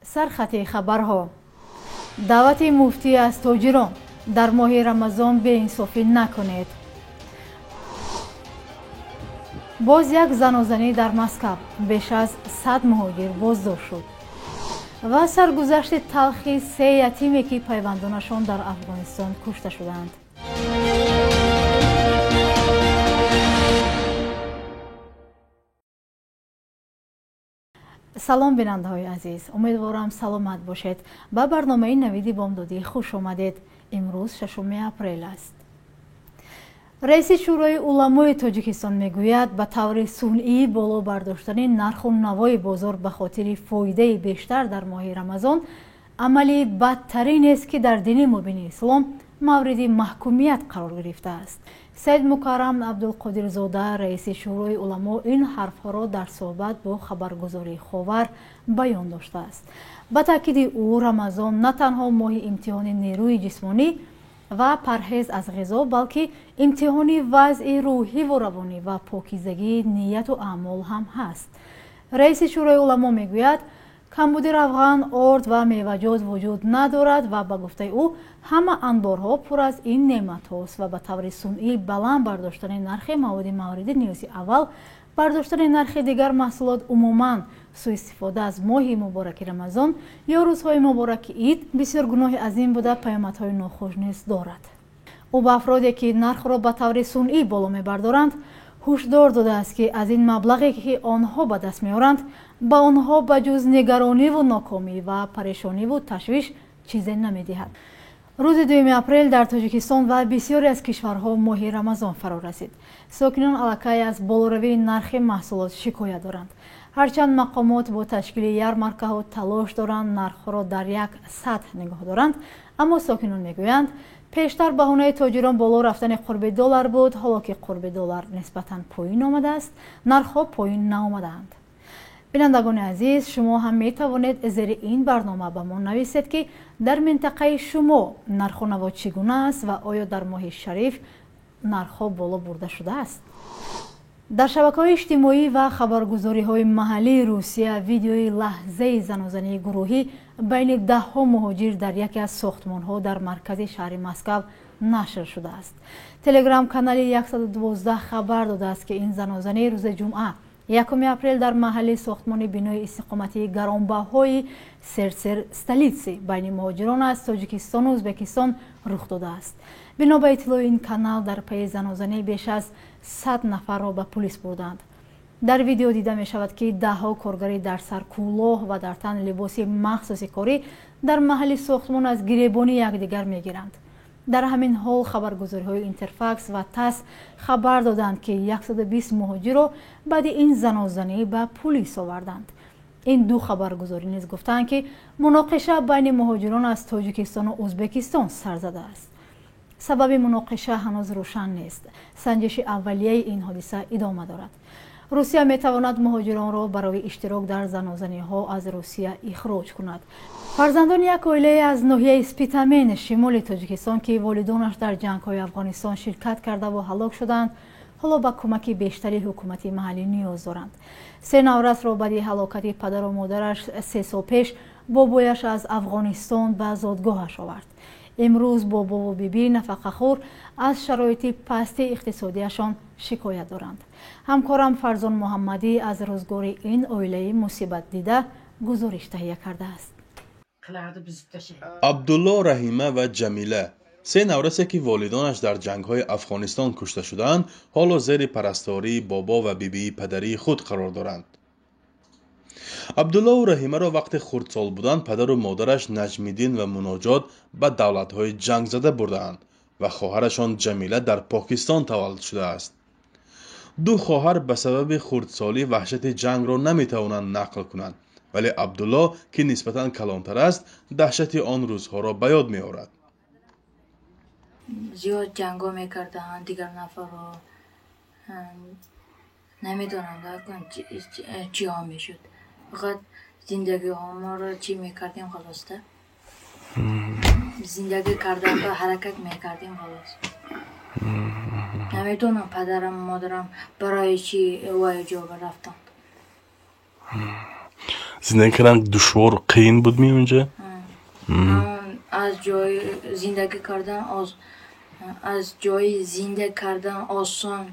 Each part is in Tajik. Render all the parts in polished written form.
سرخط خبرها دعوت مفتی از تاجران در ماه رمضان بی‌انصافی نکنید. باز یک زنازنی در مسکو بیش از 100 مهاجر بازداشت شد و سرگذشت تلخی 3 یتیمی که پیوندانشان در افغانستان کشته شدند. سلام بیننده های عزیز، امیدوارم سلامت باشید. به برنامه نویدی بامدادی خوش آمدید. امروز 6 اپریل است. رئیس شورای علمای تاجیکستان میگوید به طور صنعی بالا برداشتن نرخ و نوای بازار به خاطر فایده بیشتر در ماه رمضان عملی بدترین است که در دین مبین اسلام مورد محکومیت قرار گرفته است. سید مکرم عبدالقادر زاده رئیس شورای علما این حرفها را در صحبت با خبرگزاری خاور بیان داشته است. به تاکید او رمضان نه تنها ماه امتحان نیروی جسمانی و پرهیز از غذا بلکه امتحان وضع روحی و روانی و پاکیزگی نیت و اعمال هم هست. رئیس شورای علما میگوید کمبود روغن، آرد و میوه‌جات وجود ندارد و به گفته او همه انبارها پر از این نعمت هاست و به طور صنعی بلند برداشتن نرخ مواد مورد نیاز اول برداشتن نرخ دیگر محصولات عموماً سوء استفاده از ماه مبارک رمضان یا روزهای مبارک عید بسیار گناه عظیم بوده پیامدهای ناخوش نیز دارد. او به افرادی که نرخ را به طور صنعی بالا میبردارند هشدار داده است که از این مبلغی که آنها به دست میارند به آنها بجز نگرانی و ناکامی و پریشانی و تشویش چیزی نمیدهد. روز 2 اپریل در تاجیکستان و بسیاری از کشورها ماه رمضان فرا رسید. ساکنان علاقه از بالروی نرخ محصولات شکایت دارند. هرچند مقامات با تشکیل یارمارکه ها تلاش دارند نرخ را در یک سطح نگاه دارند، اما ساکنان میگویند پیشتر بهانه تاجران بالا رفتن قرب دلار بود، حالا که قرب دلار نسبتاً پایین آمده است نرخ ها پایین نآمدند. بینندگان عزیز، شما هم می توانید زیر این برنامه به ما نویسید که در منطقه شما نرخ و نوا چگونه است و آیا در ماه شریف نرخ ها بالا برده شده است؟ در شبکه‌های اجتماعی و خبرگزاری‌های محلی روسیه ویدیوی لحظه زنازنی گروهی بین 10 مهاجر در یکی از ساختمان‌ها در مرکز شهر مسکو نشر شده است. تلگرام کانال 112 خبر داده است که این زنازنی روز جمعه 1 اپریل در محل ساختمان بنای استقامتی گرانبهای سرسر استالیتسی بین مهاجران از تاجیکستان و ازبکستان رخ داده است. بنا به اطلاع این کانال در پی زنازنی بیش از 100 نفر را به پلیس بردند. در ویدیو دیده می شود که 10 کارگری در سر کلاه و در تن لباس مخصوص کاری در محل ساختمان از گریبانی یکدیگر می گیرند. در همین حال خبرگزاری‌های اینترفکس و تاس خبر دادند که 120 مهاجر را بعد این زنازنی به پلیس آوردند. این دو خبرگزاری نیز گفتند که مناقشه بین مهاجران از تاجیکستان و ازبکستان سر زده است. سبب مناقشه هنوز روشن نیست. سنجش اولیه این حادثه ادامه دارد. روسیه می تواند مهاجران را برای اشتراک در زنازنی ها از روسیه اخراج کند. فرزندان یک عائله از ناحیه اسپیتامین شمال تاجیکستان که والدانش در جنگ های افغانستان شرکت کرده و هلاک شدند حالا به کمک بیشتری حکومتی محلی نیاز دارند. 3 نوروز را بعد هلاکت پدر و مادرش 3 سال پیش بابایش از افغانستان به زادگاهش آورد. امروز بابا و بیبی نفقه‌خوار از شرایط پست اقتصادیشان شکایت دارند. همکارم فرزان محمدی از روزگار این عائله مصیبت دیده گزارش تهیه کرده است. عبدالله، رحیمه و جمیله 3 نورسه که والدانش در جنگ‌های افغانستان کشته شدند حالا زیر پرستاری بابا و بیبی پدری خود قرار دارند. عبدالله و رحیمه را وقت خردسال بودند پدر و مادرش نجمیدین و مناجات به دولت‌های جنگ زده بردند و خواهرشان جمیله در پاکستان تولد شده است. 2 خواهر به سبب خردسالی وحشت جنگ را نمی‌توانند نقل کنند، ولی عبدالله که نسبتاً کلانتر است دهشت آن روزها را به یاد می‌آورد. زیاد جنگا میکردن دیگر نفر رو نمیدونم چی ها میشد. فقط زندگی ها ما رو چی میکردیم خلاصه زندگی کردن و حرکت میکردیم خلاص. نمیدونم پدرم مادرم برای چی وای جا رفتند. زندگی کردن دشوار و قیین بود می اونجا؟ از جای زندگی کردن از جای زنده کردن آسان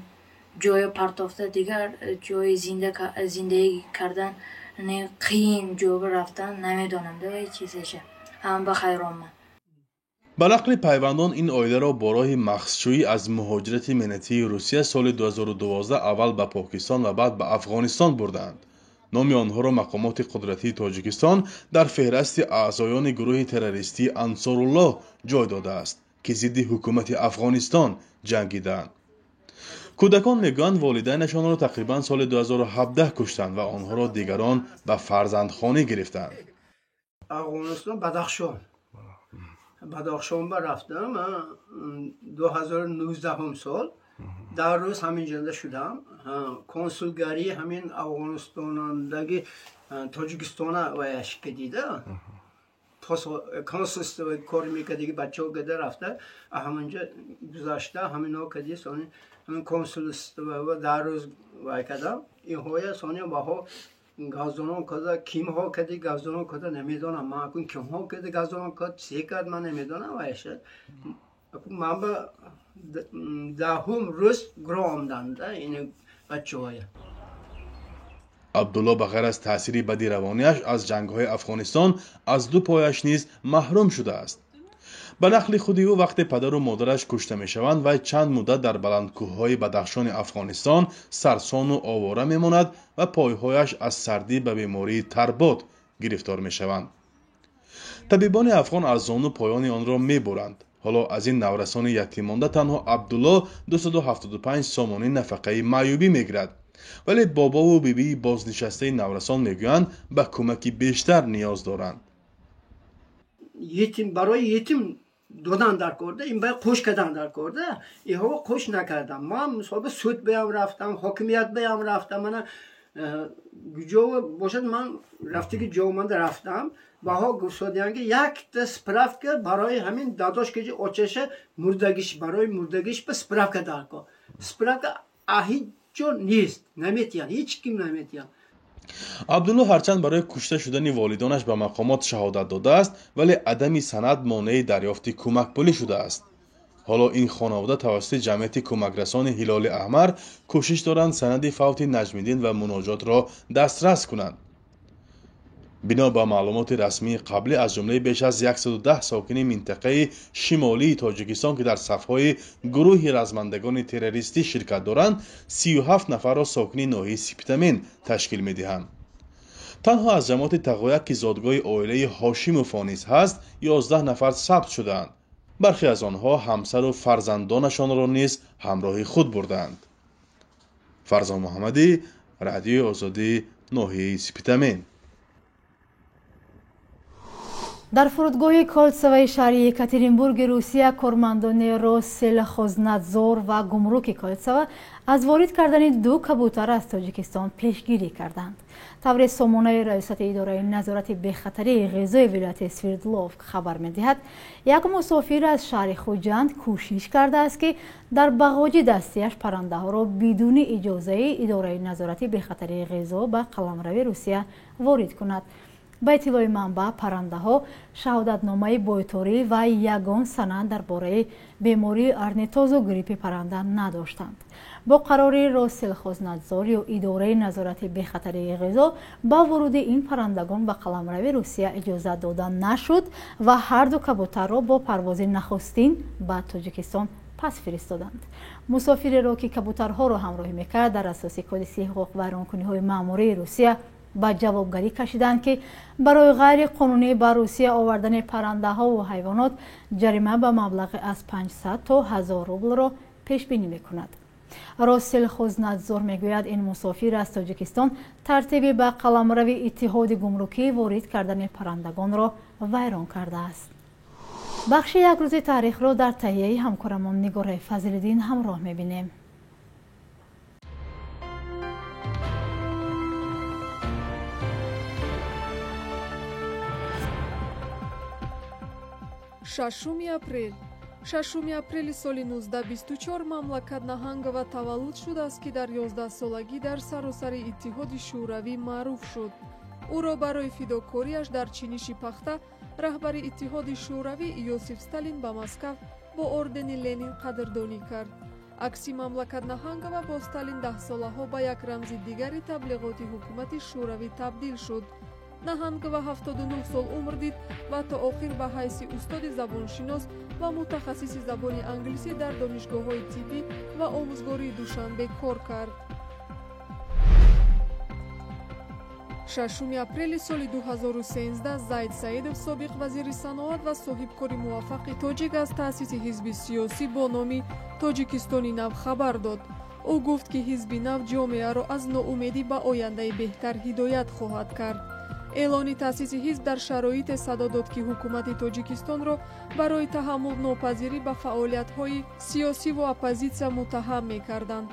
جای پرتافته دیگر جای زندگی کردن قیین جواب رفتن نمیدونم دیگه چیزشه هم بخیر آمد. به نقل پیوندان این عایله را با راه مخصوصی از مهاجرت منتی روسیه سال 2012 اول به پاکستان و بعد به افغانستان بردند. نام آنها را مقامات قدرتی تاجیکستان در فهرست اعضایان گروه تروریستی انصارالله جای داده است که ضد حکومت افغانستان جنگیدند. کودکان میگویند والدینشان را تقریبا سال 2017 کشتند و آنها را دیگران به فرزندخانه گرفتند. افغانستان بدخشان رفتم 2019 سال در روز همین جنده شدم کنسولگری همین افغانستاندگی تاجیکستان ویش که دیده کنسول کار میکرد دیگه بچه ها گده رفته همینجا گذاشته همین ها کدی سانی همین کنسول در روز وی کردم این های سانی باها گازدانان کده کیم ها کدی گازدانان کده نمیدونم من اکن کیم ها کده گازدانان کده سی کرد من نمیدونم ویشه من به دهم روز گرام دانده این بچه های عبدالله بغیر از تأثیر بدی روانیش از جنگ‌های افغانستان از دو پایش نیز محروم شده است. به نقل خودی او وقتی پدر و مادرش کشته می‌شوند و چند مدت در بلندکوه‌های بدخشان افغانستان سرسان و آواره می‌ماند و پایهایش از سردی به بیماری تربات گرفتار می‌شوند. طبیبان افغان از زانو پایان آن را می‌برند. حالا از این نورسان یتیم مانده تنها عبدالله 275 سامانه نفقه معیوبی می‌گیرد. ولی بابا و بیبی بازنشسته نورسان میگویند به کمکی بیشتر نیاز دارند. یتیم برای یتیم دادن در کرده این باید خوش کردن در کرده این ها خوش نکردم من مصابه سود بیام رفتم حاکمیت بیام رفتم من جو باشد من رفتی که جو من رفتم باها گفتادیان که یک دست پرفت که برای همین داداش که اوچشه مردگیش برای مردگیش به سپرف که در کن سپرف که اهی چون نیست نمیتیان هیچ کیم نمیتیان. عبدالله هرچند برای کشته شدن والدانش به مقامات شهادت داده است ولی عدم سند مانع دریافت کمک پولی شده است. حالا این خانواده توسط جمعیت کمکرسان هلال احمر کوشش دارند سند فوت نجمیدین و مناجات را دسترس کنند. بنا به معلومات رسمی قبلی از جمله بیش از 110 ساکن منطقه شمالی تاجیکستان که در صفهای گروه رزمندگان تروریستی شرکت دارند 37 نفر را ساکن ناحیه سپتامین تشکیل می‌دهند. تنها از جماعت تقویت که زادگاه عائله هاشم و فانیس هست 11 نفر ثبت شدند. برخی از آنها همسر و فرزندانشان را نیز همراه خود بردند. فرزان محمدی، رادیو آزادی، ناحیه سپتامین. در فرودگاه کالتسوی شهری یکاترینبورگ روسیه کارمندان روسلخوزنادزور و گمرک کالتسوه از وارد کردن 2 کبوتر از تاجیکستان پیشگیری کردند. طور سامانه رئیست اداره نظارت بخطری غذای ولایت سوردلوف خبر می‌دهد یک مسافر از شهر خوجند کوشش کرده است که در باغچه دستیش پرنده ها را بدون اجازه اداره نظارت بخطری غذا به قلمرو روسیه وارد کند. با اطلاع منبع پرنده ها شهادتنامه بایطوری و یگان سند درباره بیماری ارنیتاز و گریپ پرنده نداشتند. با قرار روسلخوزنادزور یا اداره نظارت بخطری غذا با ورود این پرندگان به قلمرو روسیه اجازه داده نشد و هر 2 کبوتر را با پرواز نخستین به تاجیکستان پس فرستادند. مسافر را که کبوترها را همراهی میکرد در اساس کودسی حقوق و رانکنی‌های ماموری روسیه با جوابگری کشیدند که برای غیر قانونی به روسیه آوردن پرنده ها و حیوانات جریمه به مبلغ از 500 تا 1000 روبل را پیش بینی میکند. روسلخوزنادزور میگوید این مسافر از تاجیکستان ترتیب به قلمرو اتحاد گمرکی وارد کردن پرندگان را ویران کرده است. بخش یک روز تاریخ را در تهیه همکارمان نگار فضل‌الدین همراه میبینیم. шашуми апрели соли 1924 мамлакат наҳангова таваллуд шудааст ки дар 11 солагӣ дар саросари иттиҳоди шӯравӣ маъруф шуд. ӯро барои фидокориаш дар чиниши пахта раҳбари иттиҳоди шӯравӣ Иосиф Сталин ба Москав бо ордени Ленин қадрдонӣ кард. акси мамлакатнаҳангова бо Сталин 10 солаҳо ба як рамзи дигари таблиғоти ҳукумати шӯравӣ табдил шуд. Наҳангова 79 сол умр дид ва то охир ба ҳайси устоди забоншинос ва мутахассиси забони англисӣ дар донишгоҳҳои тиббӣ ва омӯзгории Душанбе кор кард. 6 апрели соли 2013 Заид Саидов, собиқ вазири саноат ва соҳибкори муваффақи тоҷик аз таъсиси ҳизби сиёсӣ бо номи Тоҷикистони нав хабар дод. ӯ гуфт ки ҳизби нав ҷомеаро аз ноумедӣ ба ояндаи беҳтар ҳидоят хоҳад кард. эълони таъсиси ҳизб дар шароите садо дод ки ҳукумати Тоҷикистонро барои таҳаммулнопазирӣ ба фаъолиятҳои сиёсӣ ва оппозитсия муттаҳам мекарданд.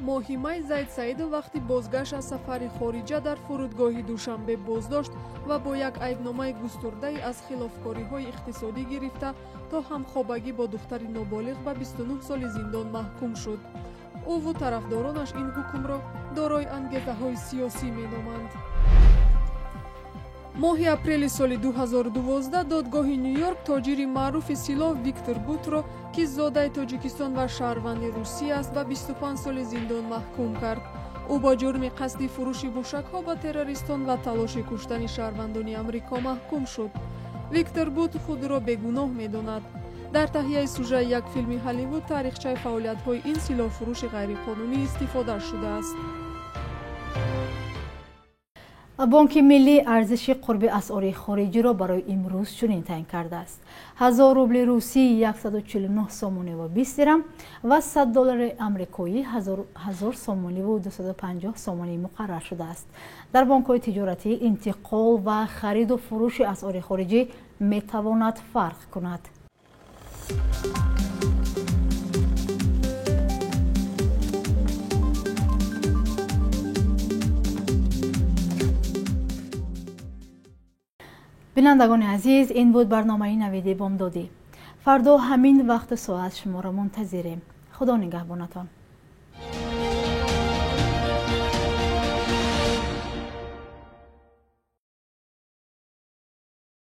моҳи май Заид Саидов вақти бозгашт аз сафари хориҷа дар фурудгоҳи Душанбе боздошт ва бо як айбномаи густурдаи аз хилофкориҳои иқтисодӣ гирифта то ҳамхобагӣ бо духтари ноболиғ ба 29 соли зиндон маҳкум шуд. ӯву тарафдоронаш ин ҳукмро дорои ангезаҳои сиёсӣ меноманд. моҳи апрели соли 2012 додгоҳи Нью-Йорк тоҷири маъруфи силоҳ Виктор Бутро ки зодаи Тоҷикистон ва шаҳрванди Русия аст ба 25 соли зиндон маҳкум кард. ӯ бо ҷурми қасди фурӯши мушакҳо ба террористон ва талоши куштани шаҳрвандони амрико маҳкум шуд. Виктор Бут худро бегуноҳ медонад. дар таҳияи сюжаи як филми Ҳолливуд таърихчаи фаъолиятҳои ин силоҳфурӯши ғайриқонунӣ истифода шудааст. бонки миллӣ арзиши қурби асъори хориҷиро барои имрӯз чунин таъин кардааст. 1000 рубли русӣ 149 сомониву 20 дирам ва 100 доллари амрикоӣ 1000 сомониву 250 сомонӣ муқаррар шудааст. дар бонкҳои тиҷоратӣ интиқол ва хариду фурӯши асъори хориҷӣ метавонад фарқ кунад. бинандагони азиз, ин буд барномаи навиди бомдодӣ. фардо ҳамин вақту соат шуморо мунтазирем. худо нигаҳбонатон.